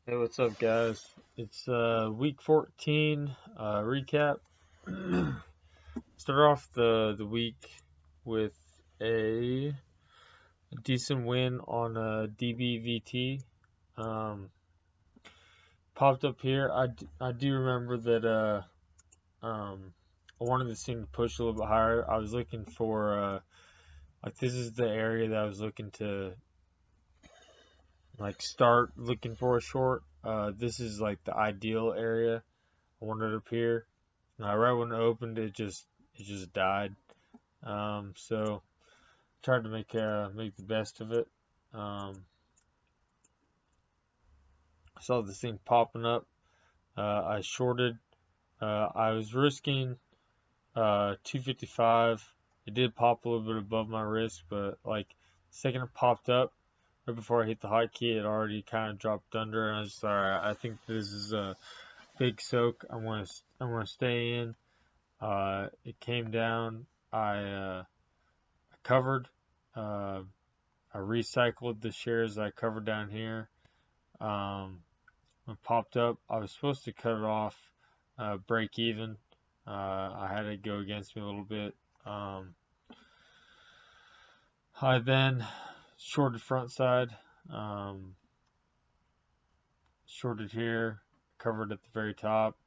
Hey, what's up, guys? It's week 14 recap. Start off the week with a decent win on DBVT. Um, Popped up here. I do remember that I wanted this thing to push a little bit higher. I was looking for like this is the area that I was looking to like start looking for a short. This is like the ideal area. I wanted up here. Right when it opened, it just died. So tried to make the best of it. Saw this thing popping up. I shorted. I was risking 255. It did pop a little bit above my risk, but like the second it popped up, right before I hit the hotkey, it already kind of dropped under, and I was just alright. I think this is a big soak. I want to stay in. It came down. I covered. Uh, I recycled the shares that I covered down here. When it popped up, I was supposed to cut it off, break even. I had it go against me a little bit. I then shorted front side, um, shorted here, covered at the very top.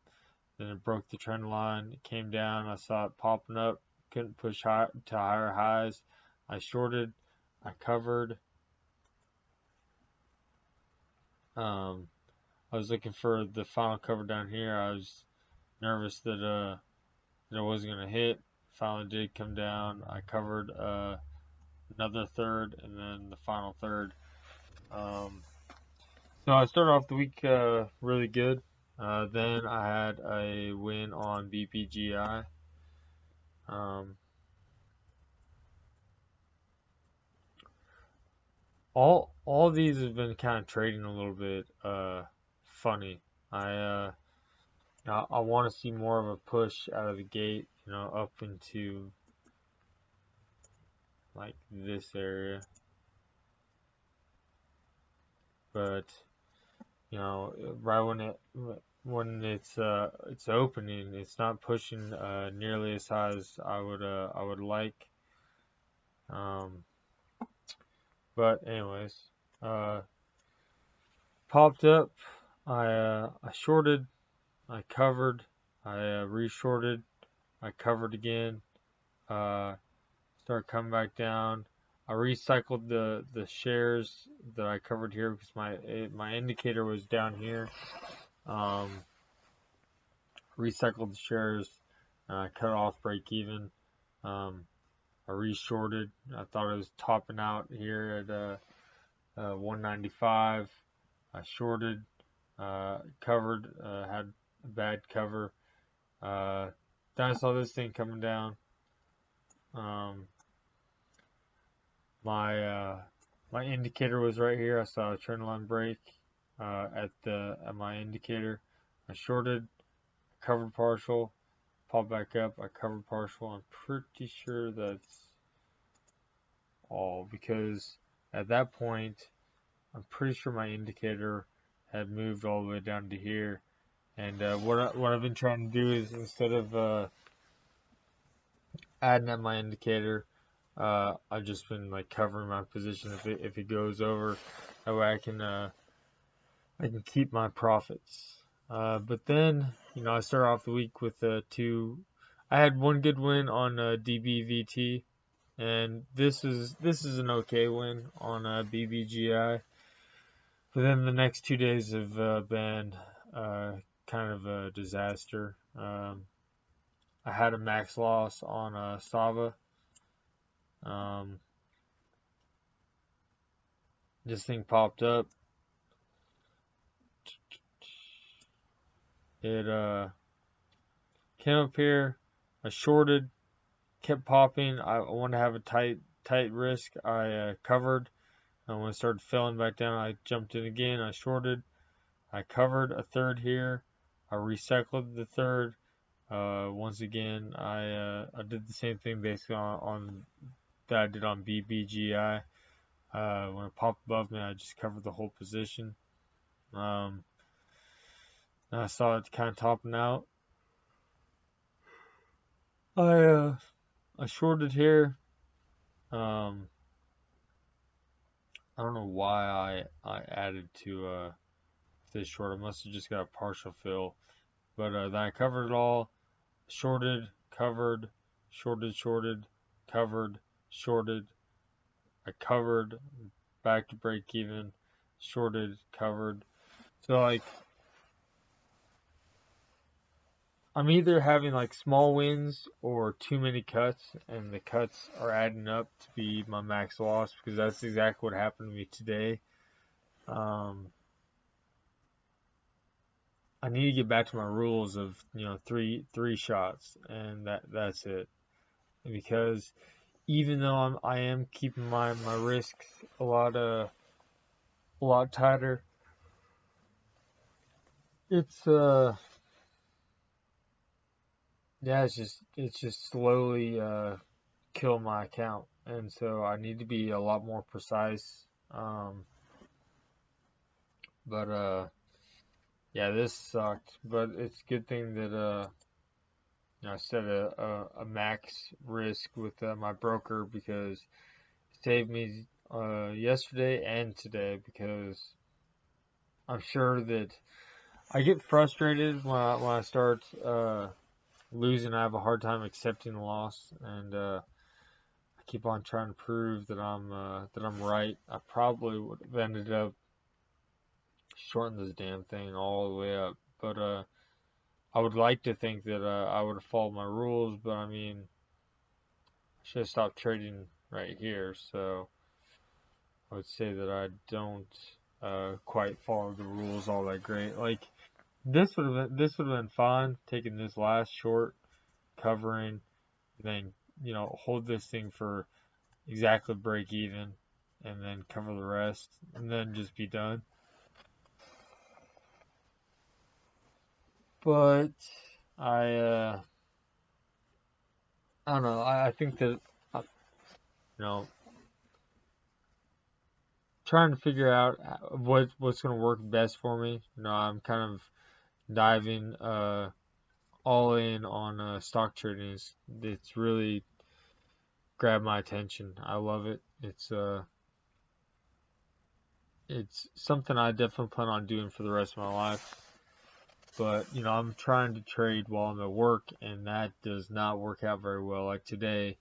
Then it broke the trend line. It came down. I saw it popping up. Couldn't push high to higher highs. I shorted. I covered. Um, I was looking for the final cover down here. I was nervous that it wasn't gonna hit. Finally did come down. I covered another third and then the final third. Um, so I started off the week really good. Then I had a win on BPGI. Um, all these have been kind of trading a little bit funny. I uh, I want to see more of a push out of the gate, up into like this area. But right when it's opening, it's not pushing nearly as high as I would like. Um, but anyways, uh, popped up. I shorted. I covered. I reshorted. I covered again. Uh, Started coming back down. I recycled the shares that I covered here because my indicator was down here. Um, Recycled the shares, cut off break even. Um, I reshorted. I thought it was topping out here at 195. I shorted, covered, had a bad cover. Then I saw this thing coming down. Um, my indicator was right here. I saw a trend line break at my indicator. I shorted, covered partial, popped back up. I covered partial. I'm pretty sure that's all because at that point, I'm pretty sure my indicator had moved all the way down to here. And what I've been trying to do is instead of adding at my indicator, I've just been like covering my position if it goes over. That way I can keep my profits. But then I started off the week with two. I had one good win on DBVT, and this is an okay win on BBGI. But then the next 2 days have been kind of a disaster. I had a max loss on Sava. Um, this thing popped up. It came up here. I shorted, kept popping. I wanted to have a tight risk. I covered. And when it started falling back down, I jumped in again. I shorted. I covered a third here. I recycled the third. Once again, I did the same thing basically on that I did on BBGI. When it popped above me, I just covered the whole position. And I saw it kind of topping out. I shorted here. Um, I don't know why I added to this short. I must have just got a partial fill. But then I covered it all. Shorted, covered, shorted, covered, shorted. I covered, back to break even, shorted, covered. So like I'm either having like small wins or too many cuts, and the cuts are adding up to be my max loss because that's exactly what happened to me today. Um, I need to get back to my rules of three shots, and that's it. Because even though I am keeping my risks a lot tighter, it's yeah, it's just slowly kill my account, and so I need to be a lot more precise. Um, but yeah, this sucked. But it's a good thing that I set a max risk with my broker because it saved me yesterday and today because I'm sure that I get frustrated when I start losing. I have a hard time accepting the loss, and I keep on trying to prove that I'm right. I probably would have ended up shortening this damn thing all the way up, but I would like to think that I would have followed my rules, but I mean, I should have stopped trading right here. So I would say that I don't quite follow the rules all that great. Like this would have been fine taking this last short, covering, then hold this thing for exactly break even, and then cover the rest, and then just be done. But I I don't know. I think that you know trying to figure out what's going to work best for me. I'm kind of diving all in on stock trading. It's really grabbed my attention. I love it. It's something I definitely plan on doing for the rest of my life. But I'm trying to trade while I'm at work, and that does not work out very well. Like today,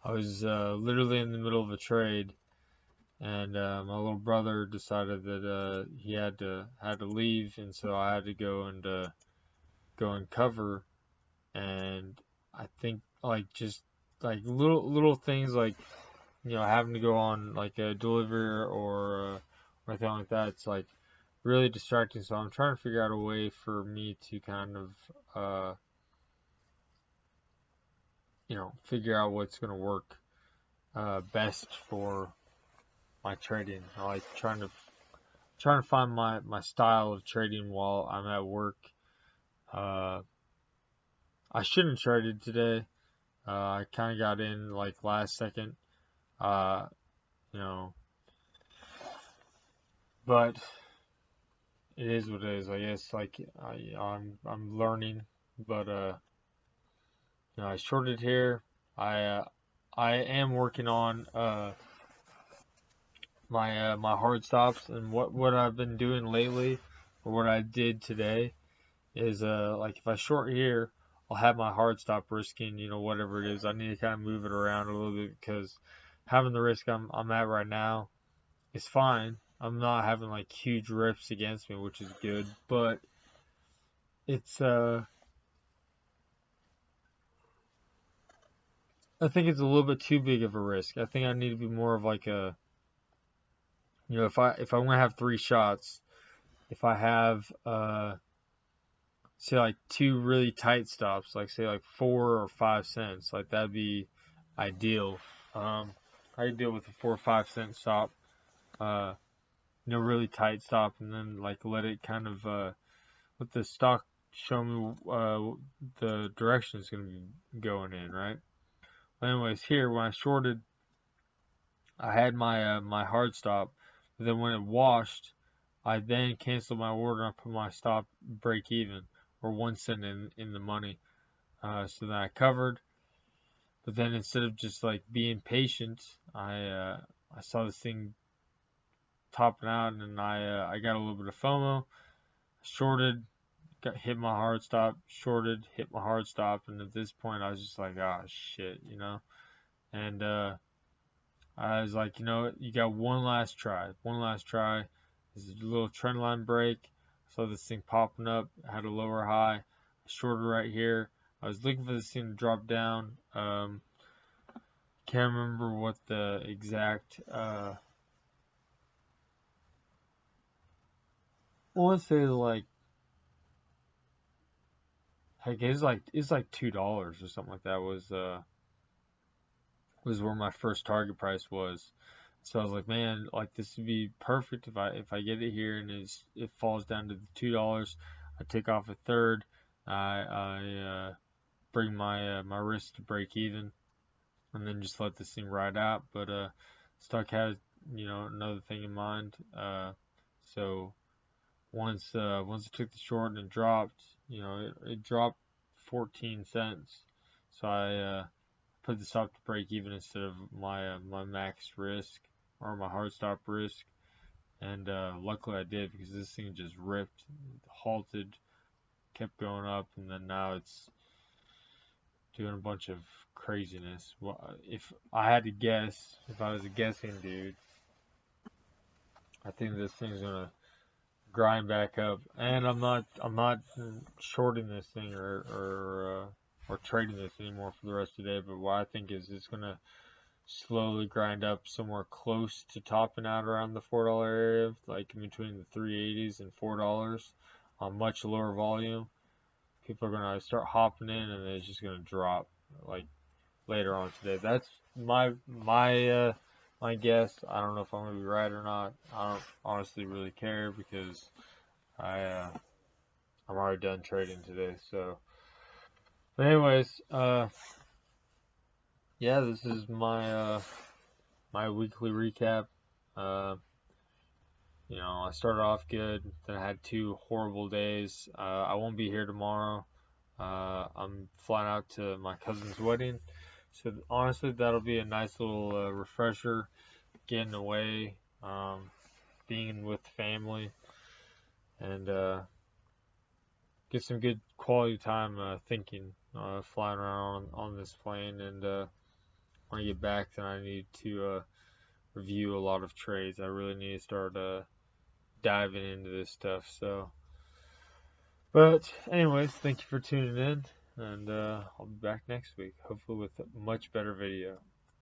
I was literally in the middle of a trade, and my little brother decided that he had to leave, and so I had to go and cover. And I think like just like little things like having to go on like a delivery or anything like that. It's like really distracting. So I'm trying to figure out a way for me to kind of figure out what's going to work best for my trading. I like trying to find my style of trading while I'm at work. Uh, I shouldn't have traded today. I kind of got in like last second. Uh, you know, but it is what it is. I guess like I'm learning, but I shorted here. I am working on my hard stops, and what I've been doing lately, or what I did today, is like if I short here, I'll have my hard stop risking whatever it is. I need to kind of move it around a little bit because having the risk I'm at right now is fine. I'm not having like huge rips against me, which is good, but it's I think it's a little bit too big of a risk. I think I need to be more of like a if I'm gonna have three shots, if I have say like two really tight stops, like say like 4 or 5 cents, like that'd be ideal. Um, I could deal with a 4 or 5 cent stop, uh, really tight stop, and then like let it kind of let the stock show me the direction it's gonna be going in, right? But anyways, here when I shorted, I had my hard stop, but then when it washed, I then canceled my order and I put my stop break even or 1 cent in the money. So then I covered, but then instead of just like being patient, I saw this thing topping out, and I got a little bit of FOMO, shorted, hit my hard stop, shorted, hit my hard stop, and at this point I was just like, ah, shit, and I was like, you got one last try, one last try. This is a little trend line break. I saw this thing popping up, had a lower high, shorted right here. I was looking for this thing to drop down. Can't remember what the exact. I want to say like, heck, it's like $2 or something like that was where my first target price was. So I was like, man, like this would be perfect if I get it here and it falls down to the $2. I take off a third. I bring my risk to break even, and then just let this thing ride out. But stock has another thing in mind. So once it took the short and it dropped, it dropped 14 cents. So I put the stop to break even instead of my max risk or my hard stop risk, and luckily I did because this thing just ripped, halted, kept going up, and then now it's doing a bunch of craziness. Well, if I had to guess, if I was a guessing dude, I think this thing's gonna grind back up, and I'm not shorting this thing or trading this anymore for the rest of the day. But what I think is it's gonna slowly grind up somewhere close to topping out around the $4 area, like in between the 380s and $4 on much lower volume. People are gonna start hopping in, and it's just gonna drop like later on today. That's my guess. I don't know if I'm gonna be right or not. I don't honestly really care because I I'm already done trading today. So, but anyways, yeah, this is my weekly recap. Uh, I started off good, then I had 2 horrible days. I won't be here tomorrow. I'm flying out to my cousin's wedding. So honestly, that'll be a nice little refresher, getting away, being with family, and get some good quality time thinking, flying around on this plane. And when I get back, then I need to review a lot of trades. I really need to start diving into this stuff. So, but anyways, thank you for tuning in, and I'll be back next week, hopefully with a much better video.